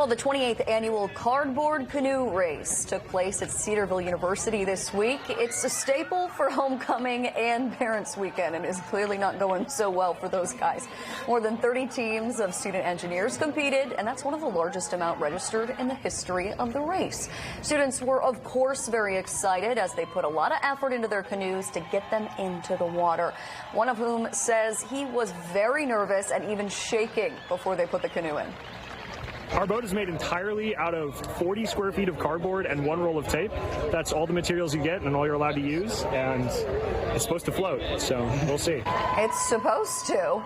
Well, the 28th annual cardboard canoe race took place at Cedarville University this week. It's a staple for homecoming and parents' weekend and is clearly not going so well for those guys. More than 30 teams of student engineers competed, and that's one of the largest amount registered in the history of the race. Students were, of course, very excited as they put a lot of effort into their canoes to get them into the water. One of whom says he was very nervous and even shaking before they put the canoe in. Our boat is made entirely out of 40 square feet of cardboard and one roll of tape. That's all the materials you get and all you're allowed to use, and it's supposed to float, so we'll see. It's supposed to.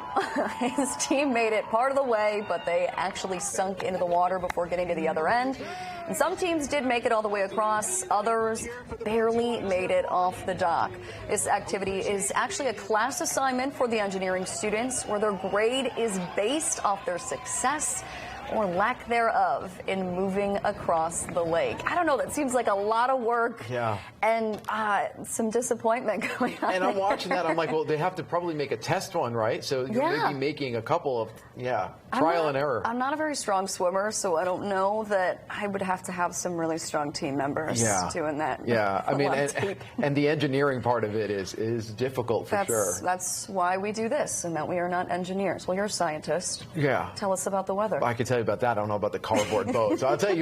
His team made it part of the way, but they actually sunk into the water before getting to the other end. And some teams did make it all the way across. Others barely made it off the dock. This activity is actually a class assignment for the engineering students where their grade is based off their success or lack thereof in moving across the lake. I don't know, that seems like a lot of work. Yeah. And some disappointment going on. And I'm watching that, I'm like, well, they have to probably make a test one, right? So you're going to be making a couple of, trial and error. I'm not a very strong swimmer, so I don't know that I would have to have some really strong team members doing that. Yeah, I mean, and the engineering part of it is difficult for sure. That's why we do this, and that we are not engineers. Well, you're a scientist. Yeah. Tell us about the weather. I can tell you about that. I don't know about the cardboard boat. So I'll tell you